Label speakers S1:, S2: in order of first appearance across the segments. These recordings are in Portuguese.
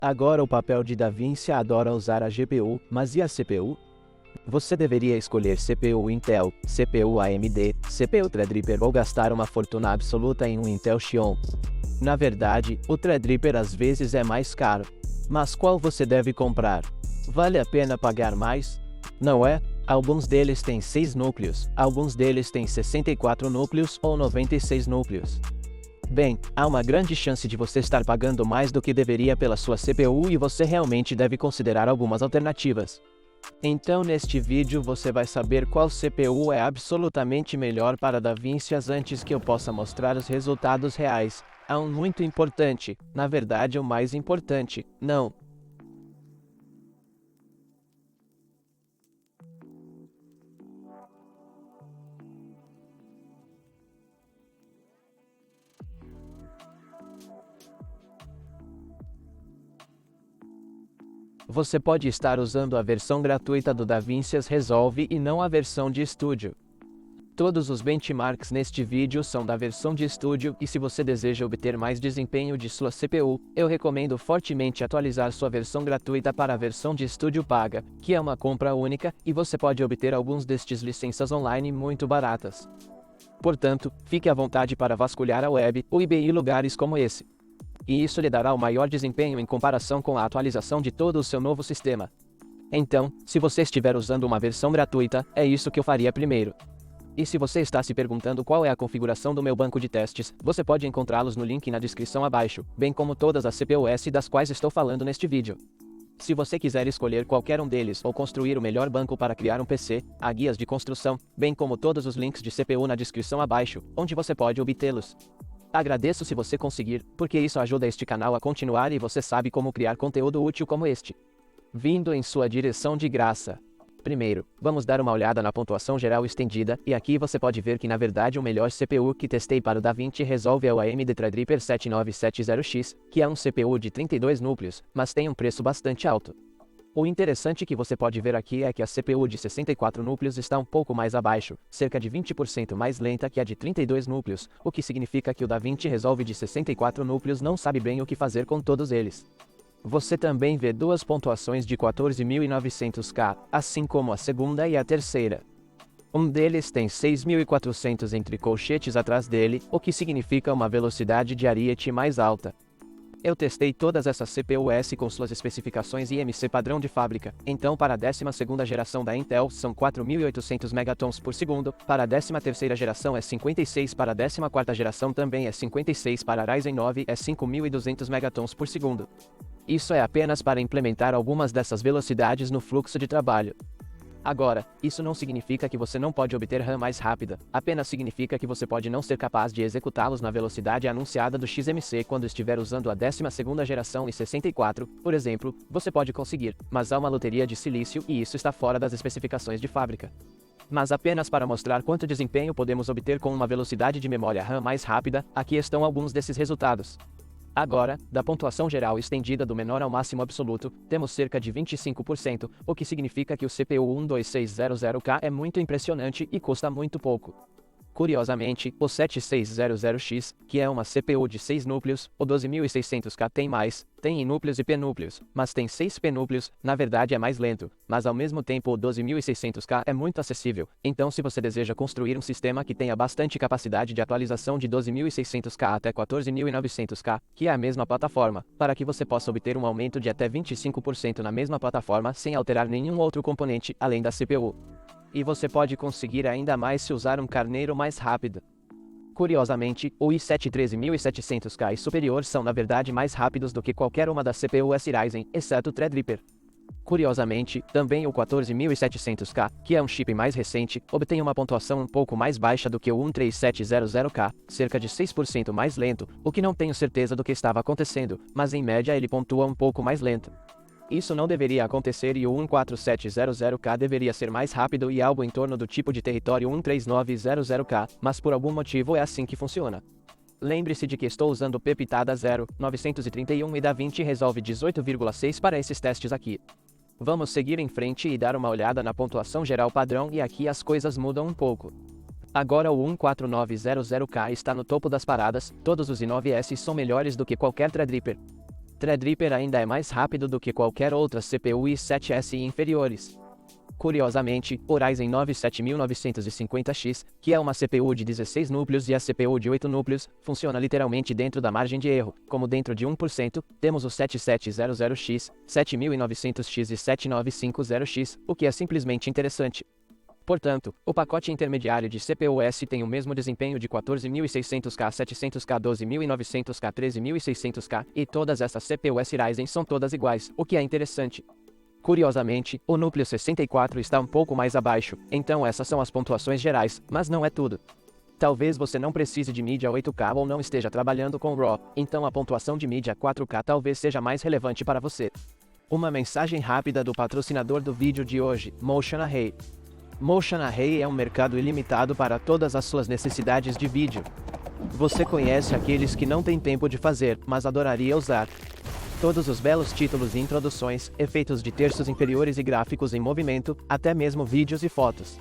S1: Agora o papel de DaVinci adora usar a GPU, mas e a CPU? Você deveria escolher CPU Intel, CPU AMD, CPU Threadripper ou gastar uma fortuna absoluta em um Intel Xeon. Na verdade, o Threadripper às vezes é mais caro. Mas qual você deve comprar? Vale a pena pagar mais? Não é? Alguns deles têm 6 núcleos, alguns deles têm 64 núcleos ou 96 núcleos. Bem, há uma grande chance de você estar pagando mais do que deveria pela sua CPU e você realmente deve considerar algumas alternativas. Então neste vídeo você vai saber qual CPU é absolutamente melhor para DaVinci antes que eu possa mostrar os resultados reais. Há um muito importante, na verdade o mais importante, não. Você pode estar usando a versão gratuita do DaVinci Resolve e não a versão de estúdio. Todos os benchmarks neste vídeo são da versão de estúdio e se você deseja obter mais desempenho de sua CPU, eu recomendo fortemente atualizar sua versão gratuita para a versão de estúdio paga, que é uma compra única, e você pode obter alguns destes licenças online muito baratas. Portanto, fique à vontade para vasculhar a web, o eBay e lugares como esse. E isso lhe dará o maior desempenho em comparação com a atualização de todo o seu novo sistema. Então, se você estiver usando uma versão gratuita, é isso que eu faria primeiro. E se você está se perguntando qual é a configuração do meu banco de testes, você pode encontrá-los no link na descrição abaixo, bem como todas as CPUs das quais estou falando neste vídeo. Se você quiser escolher qualquer um deles ou construir o melhor banco para criar um PC, há guias de construção, bem como todos os links de CPU na descrição abaixo, onde você pode obtê-los. Agradeço se você conseguir, porque isso ajuda este canal a continuar e você sabe como criar conteúdo útil como este. Vindo em sua direção de graça. Primeiro, vamos dar uma olhada na pontuação geral estendida, e aqui você pode ver que na verdade o melhor CPU que testei para o DaVinci Resolve é o AMD Threadripper 7970X, que é um CPU de 32 núcleos, mas tem um preço bastante alto. O interessante que você pode ver aqui é que a CPU de 64 núcleos está um pouco mais abaixo, cerca de 20% mais lenta que a de 32 núcleos, o que significa que o DaVinci Resolve de 64 núcleos não sabe bem o que fazer com todos eles. Você também vê duas pontuações de 14.900K, assim como a segunda e a terceira. Um deles tem 6.400 entre colchetes atrás dele, o que significa uma velocidade de Ariete mais alta. Eu testei todas essas CPUs com suas especificações IMC padrão de fábrica, então para a 12ª geração da Intel são 4.800 megatons por segundo, para a 13ª geração é 56, para a 14ª geração também é 56, para a Ryzen 9 é 5.200 megatons por segundo. Isso é apenas para implementar algumas dessas velocidades no fluxo de trabalho. Agora, isso não significa que você não pode obter RAM mais rápida, apenas significa que você pode não ser capaz de executá-los na velocidade anunciada do XMC quando estiver usando a 12ª geração e 64, por exemplo, você pode conseguir, mas há uma loteria de silício e isso está fora das especificações de fábrica. Mas apenas para mostrar quanto desempenho podemos obter com uma velocidade de memória RAM mais rápida, aqui estão alguns desses resultados. Agora, da pontuação geral estendida do menor ao máximo absoluto, temos cerca de 25%, o que significa que o CPU 12600K é muito impressionante e custa muito pouco. Curiosamente, o 7600X, que é uma CPU de 6 núcleos, o 12600K tem núcleos e P-núcleos, mas tem 6 P-núcleos, na verdade é mais lento, mas ao mesmo tempo o 12600K é muito acessível, então se você deseja construir um sistema que tenha bastante capacidade de atualização de 12600K até 14900K, que é a mesma plataforma, para que você possa obter um aumento de até 25% na mesma plataforma sem alterar nenhum outro componente além da CPU. E você pode conseguir ainda mais se usar um carneiro mais rápido. Curiosamente, o i7 13700K e superior são na verdade mais rápidos do que qualquer uma das CPUs Ryzen, exceto o Threadripper. Curiosamente, também o 14700K, que é um chip mais recente, obtém uma pontuação um pouco mais baixa do que o 13700K, cerca de 6% mais lento, o que não tenho certeza do que estava acontecendo, mas em média ele pontua um pouco mais lento. Isso não deveria acontecer e o 14700K deveria ser mais rápido e algo em torno do tipo de território 13900K, mas por algum motivo é assim que funciona. Lembre-se de que estou usando o Peptida 0931 e DaVinci Resolve 18,6 para esses testes aqui. Vamos seguir em frente e dar uma olhada na pontuação geral padrão e aqui as coisas mudam um pouco. Agora o 14900K está no topo das paradas, todos os i9S são melhores do que qualquer Threadripper. Threadripper ainda é mais rápido do que qualquer outra CPU i7S e inferiores. Curiosamente, o Ryzen 9 7950X, que é uma CPU de 16 núcleos e a CPU de 8 núcleos, funciona literalmente dentro da margem de erro, como dentro de 1%, temos o 7700X, 7900X e 7950X, o que é simplesmente interessante. Portanto, o pacote intermediário de CPU-S tem o mesmo desempenho de 14600K, 700K, 12900K, 13600K, e todas essas CPU-S Ryzen são todas iguais, o que é interessante. Curiosamente, o núcleo 64 está um pouco mais abaixo, então essas são as pontuações gerais, mas não é tudo. Talvez você não precise de mídia 8K ou não esteja trabalhando com RAW, então a pontuação de mídia 4K talvez seja mais relevante para você. Uma mensagem rápida do patrocinador do vídeo de hoje, Motion Array. Motion Array é um mercado ilimitado para todas as suas necessidades de vídeo. Você conhece aqueles que não têm tempo de fazer, mas adoraria usar. Todos os belos títulos e introduções, efeitos de terços inferiores e gráficos em movimento, até mesmo vídeos e fotos.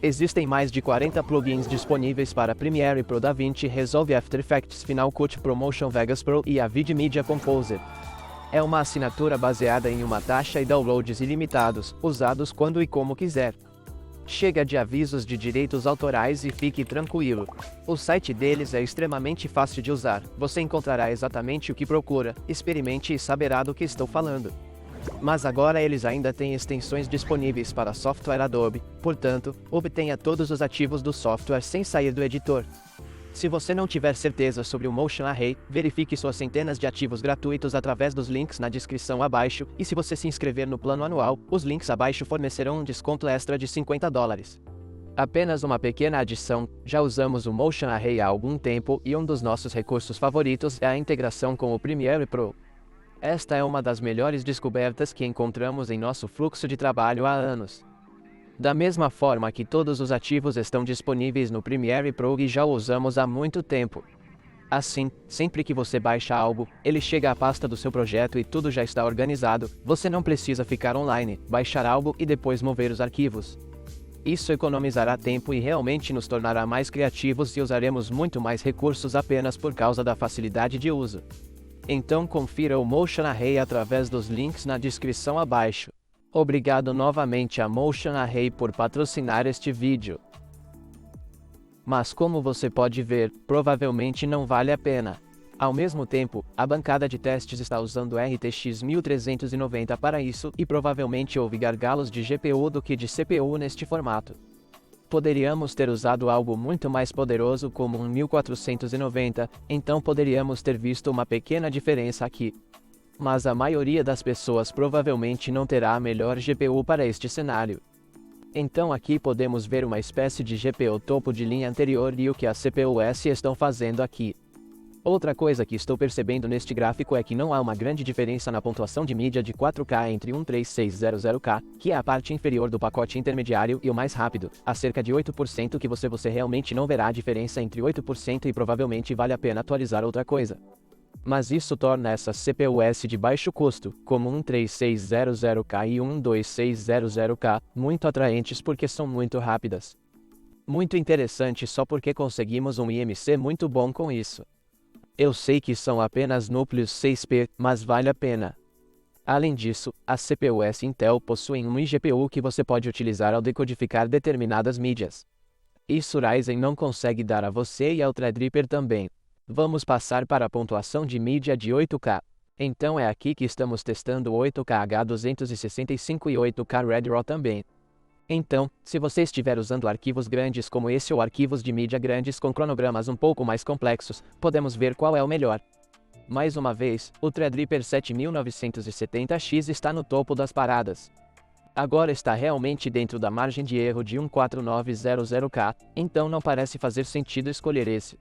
S1: Existem mais de 40 plugins disponíveis para Premiere Pro, DaVinci Resolve, After Effects, Final Cut Pro, Motion Vegas Pro e a Vid Media Composer. É uma assinatura baseada em uma taxa e downloads ilimitados, usados quando e como quiser. Chega de avisos de direitos autorais e fique tranquilo. O site deles é extremamente fácil de usar, você encontrará exatamente o que procura, experimente e saberá do que estou falando. Mas agora eles ainda têm extensões disponíveis para software Adobe, portanto, obtenha todos os ativos do software sem sair do editor. Se você não tiver certeza sobre o Motion Array, verifique suas centenas de ativos gratuitos através dos links na descrição abaixo, e se você se inscrever no plano anual, os links abaixo fornecerão um desconto extra de $50. Apenas uma pequena adição, já usamos o Motion Array há algum tempo e um dos nossos recursos favoritos é a integração com o Premiere Pro. Esta é uma das melhores descobertas que encontramos em nosso fluxo de trabalho há anos. Da mesma forma que todos os ativos estão disponíveis no Premiere Pro e já o usamos há muito tempo. Assim, sempre que você baixa algo, ele chega à pasta do seu projeto e tudo já está organizado, você não precisa ficar online, baixar algo e depois mover os arquivos. Isso economizará tempo e realmente nos tornará mais criativos e usaremos muito mais recursos apenas por causa da facilidade de uso. Então confira o Motion Array através dos links na descrição abaixo. Obrigado novamente a Motion Array por patrocinar este vídeo. Mas como você pode ver, provavelmente não vale a pena. Ao mesmo tempo, a bancada de testes está usando RTX 1390 para isso e provavelmente houve gargalos de GPU do que de CPU neste formato. Poderíamos ter usado algo muito mais poderoso como um 1490, então poderíamos ter visto uma pequena diferença aqui. Mas a maioria das pessoas provavelmente não terá a melhor GPU para este cenário. Então aqui podemos ver uma espécie de GPU topo de linha anterior e o que as CPU-S estão fazendo aqui. Outra coisa que estou percebendo neste gráfico é que não há uma grande diferença na pontuação de mídia de 4K entre 13600K, que é a parte inferior do pacote intermediário, e o mais rápido, a cerca de 8% que você realmente não verá a diferença entre 8% e provavelmente vale a pena atualizar outra coisa. Mas isso torna essas CPU-S de baixo custo, como 13600K e 12600K, muito atraentes porque são muito rápidas. Muito interessante só porque conseguimos um IMC muito bom com isso. Eu sei que são apenas núcleos 6P, mas vale a pena. Além disso, as CPU-S Intel possuem um iGPU que você pode utilizar ao decodificar determinadas mídias. Isso Ryzen não consegue dar a você e ao Threadripper também. Vamos passar para a pontuação de mídia de 8K. Então é aqui que estamos testando 8K H265 e 8K Red Raw também. Então, se você estiver usando arquivos grandes como esse ou arquivos de mídia grandes com cronogramas um pouco mais complexos, podemos ver qual é o melhor. Mais uma vez, o Threadripper 7970X está no topo das paradas. Agora está realmente dentro da margem de erro de 14900K, então não parece fazer sentido escolher esse.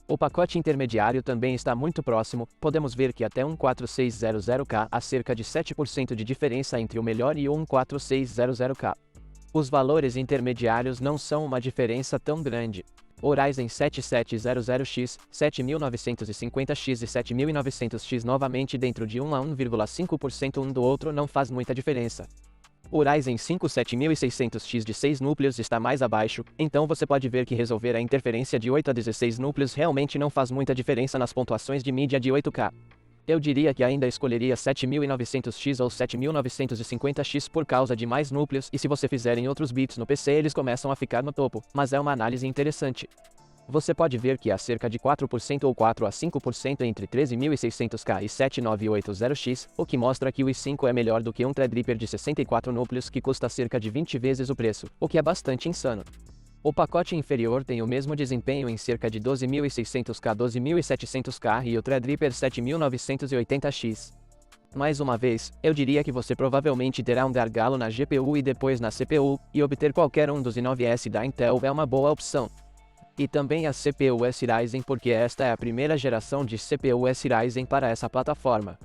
S1: O pacote intermediário também está muito próximo, podemos ver que até 14600K há cerca de 7% de diferença entre o melhor e o 14600K. Os valores intermediários não são uma diferença tão grande. O Ryzen 7700X, 7950X e 7900X novamente dentro de 1 a 1,5% um do outro não faz muita diferença. O Ryzen 5 7600X de 6 núcleos está mais abaixo, então você pode ver que resolver a interferência de 8 a 16 núcleos realmente não faz muita diferença nas pontuações de mídia de 8K. Eu diria que ainda escolheria 7900X ou 7950X por causa de mais núcleos e se você fizer em outros bits no PC eles começam a ficar no topo, mas é uma análise interessante. Você pode ver que há cerca de 4% ou 4 a 5% entre 13600K e 7980X, o que mostra que o i5 é melhor do que um Threadripper de 64 núcleos que custa cerca de 20 vezes o preço, o que é bastante insano. O pacote inferior tem o mesmo desempenho em cerca de 12600K, 12700K e o Threadripper 7980X. Mais uma vez, eu diria que você provavelmente terá um gargalo na GPU e depois na CPU, e obter qualquer um dos i9S da Intel é uma boa opção. E também a CPU-S Ryzen porque esta é a primeira geração de CPU-S Ryzen para essa plataforma.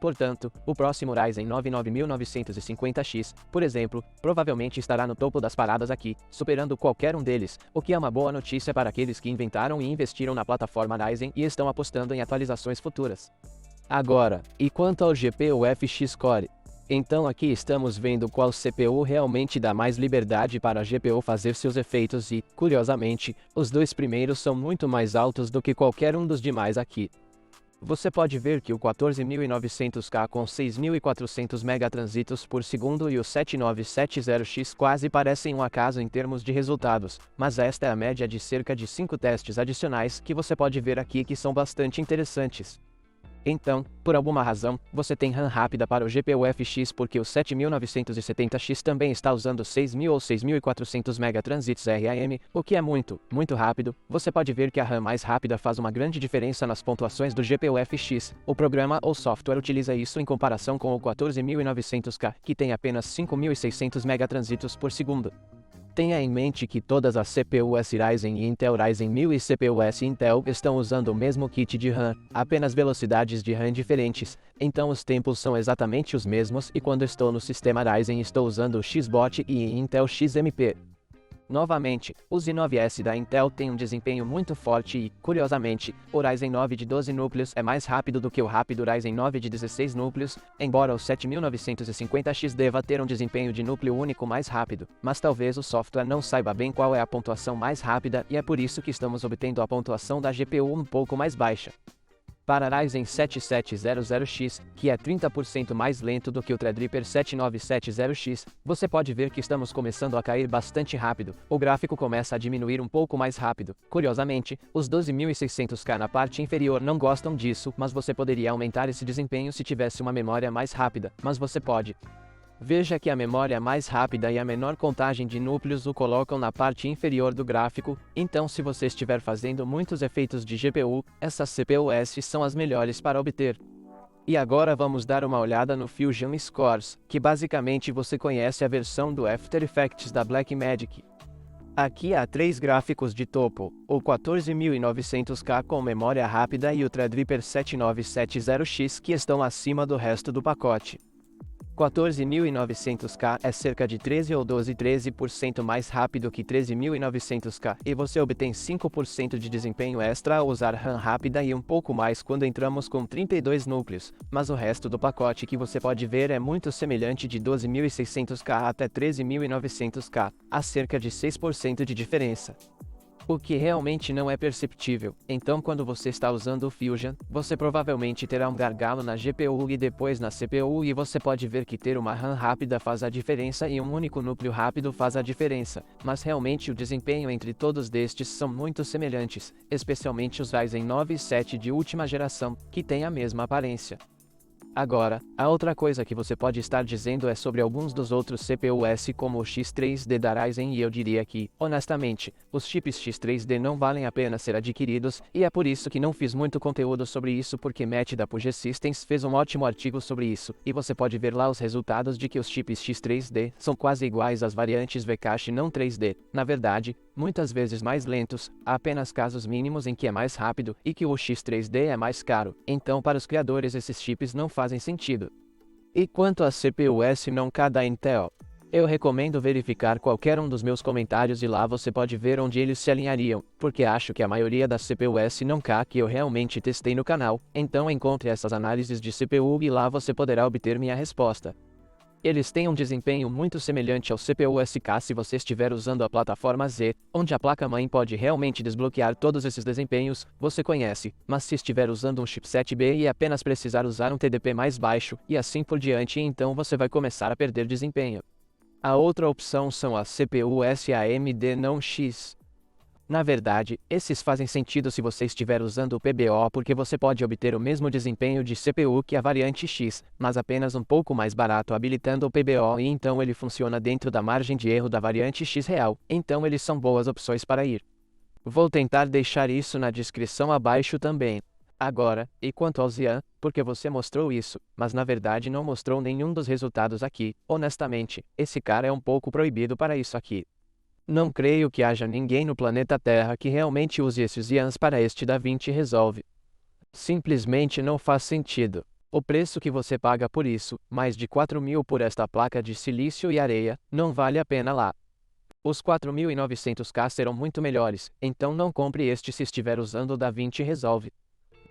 S1: Portanto, o próximo Ryzen 9 9950X, por exemplo, provavelmente estará no topo das paradas aqui, superando qualquer um deles, o que é uma boa notícia para aqueles que inventaram e investiram na plataforma Ryzen e estão apostando em atualizações futuras. Agora, e quanto ao GPU FX Core? Então aqui estamos vendo qual CPU realmente dá mais liberdade para a GPU fazer seus efeitos e, curiosamente, os dois primeiros são muito mais altos do que qualquer um dos demais aqui. Você pode ver que o 14900K com 6400 megatransitos por segundo e o 7970X quase parecem um acaso em termos de resultados, mas esta é a média de cerca de 5 testes adicionais que você pode ver aqui que são bastante interessantes. Então, por alguma razão, você tem RAM rápida para o GPU FX porque o 7970X também está usando 6000 ou 6400 megatransits RAM, o que é muito rápido. Você pode ver que a RAM mais rápida faz uma grande diferença nas pontuações do GPU FX. O programa ou software utiliza isso em comparação com o 14900K, que tem apenas 5600 megatransitos por segundo. Tenha em mente que todas as CPU-S Ryzen e Intel Ryzen 1000 e CPU-S Intel estão usando o mesmo kit de RAM, apenas velocidades de RAM diferentes, então os tempos são exatamente os mesmos e quando estou no sistema Ryzen estou usando o Xbot e Intel XMP. Novamente, os i9S da Intel têm um desempenho muito forte e, curiosamente, o Ryzen 9 de 12 núcleos é mais rápido do que o rápido Ryzen 9 de 16 núcleos, embora o 7950X deva ter um desempenho de núcleo único mais rápido, mas talvez o software não saiba bem qual é a pontuação mais rápida e é por isso que estamos obtendo a pontuação da GPU um pouco mais baixa. Para Ryzen 7700X, que é 30% mais lento do que o Threadripper 7970X, você pode ver que estamos começando a cair bastante rápido, o gráfico começa a diminuir um pouco mais rápido. Curiosamente, os 12600K na parte inferior não gostam disso, mas você poderia aumentar esse desempenho se tivesse uma memória mais rápida, mas você pode. Veja que a memória mais rápida e a menor contagem de núcleos o colocam na parte inferior do gráfico, então se você estiver fazendo muitos efeitos de GPU, essas CPU-S são as melhores para obter. E agora vamos dar uma olhada no Fusion Scores, que basicamente você conhece a versão do After Effects da Blackmagic. Aqui há 3 gráficos de topo, o 14900K com memória rápida e o Threadripper 7970X que estão acima do resto do pacote. 14900K é cerca de 13% mais rápido que 13900K, e você obtém 5% de desempenho extra ao usar RAM rápida e um pouco mais quando entramos com 32 núcleos, mas o resto do pacote que você pode ver é muito semelhante de 12600K até 13900K, há cerca de 6% de diferença. O que realmente não é perceptível. Então quando você está usando o Fusion, você provavelmente terá um gargalo na GPU e depois na CPU e você pode ver que ter uma RAM rápida faz a diferença e um único núcleo rápido faz a diferença, mas realmente o desempenho entre todos destes são muito semelhantes, especialmente os Ryzen 9 e 7 de última geração, que têm a mesma aparência. Agora, a outra coisa que você pode estar dizendo é sobre alguns dos outros CPU-S como o X3D da Ryzen e eu diria que, honestamente, os chips X3D não valem a pena ser adquiridos e é por isso que não fiz muito conteúdo sobre isso porque Matt da Puget Systems fez um ótimo artigo sobre isso e você pode ver lá os resultados de que os chips X3D são quase iguais às variantes V-Cache não 3D, na verdade, muitas vezes mais lentos, há apenas casos mínimos em que é mais rápido e que o X3D é mais caro, então para os criadores esses chips não fazem sentido. E quanto a CPU-S não K da Intel? Eu recomendo verificar qualquer um dos meus comentários e lá você pode ver onde eles se alinhariam, porque acho que a maioria das CPU-S não K que eu realmente testei no canal, então encontre essas análises de CPU e lá você poderá obter minha resposta. Eles têm um desempenho muito semelhante ao CPU SK se você estiver usando a plataforma Z, onde a placa-mãe pode realmente desbloquear todos esses desempenhos, você conhece, mas se estiver usando um chipset B e apenas precisar usar um TDP mais baixo, e assim por diante, então você vai começar a perder desempenho. A outra opção são as CPUs AMD não X. Na verdade, esses fazem sentido se você estiver usando o PBO porque você pode obter o mesmo desempenho de CPU que a variante X, mas apenas um pouco mais barato habilitando o PBO e então ele funciona dentro da margem de erro da variante X real, então eles são boas opções para ir. Vou tentar deixar isso na descrição abaixo também. Agora, e quanto ao Xian, porque você mostrou isso, mas na verdade não mostrou nenhum dos resultados aqui, honestamente, esse cara é um pouco proibido para isso aqui. Não creio que haja ninguém no planeta Terra que realmente use esses Xians para este DaVinci Resolve. Simplesmente não faz sentido. O preço que você paga por isso, mais de 4.000 por esta placa de silício e areia, não vale a pena lá. Os 4.900K serão muito melhores, então não compre este se estiver usando o DaVinci Resolve.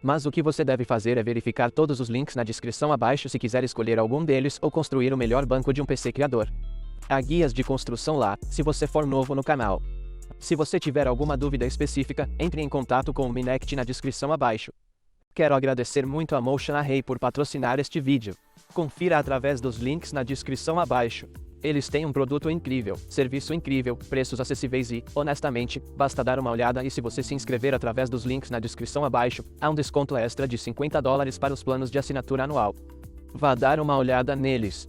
S1: Mas o que você deve fazer é verificar todos os links na descrição abaixo se quiser escolher algum deles ou construir o melhor banco de um PC criador. Há guias de construção lá, se você for novo no canal. Se você tiver alguma dúvida específica, entre em contato com o Minect na descrição abaixo. Quero agradecer muito a Motion Array por patrocinar este vídeo. Confira através dos links na descrição abaixo. Eles têm um produto incrível, serviço incrível, preços acessíveis e, honestamente, basta dar uma olhada e se você se inscrever através dos links na descrição abaixo, há um desconto extra de $50 para os planos de assinatura anual. Vá dar uma olhada neles.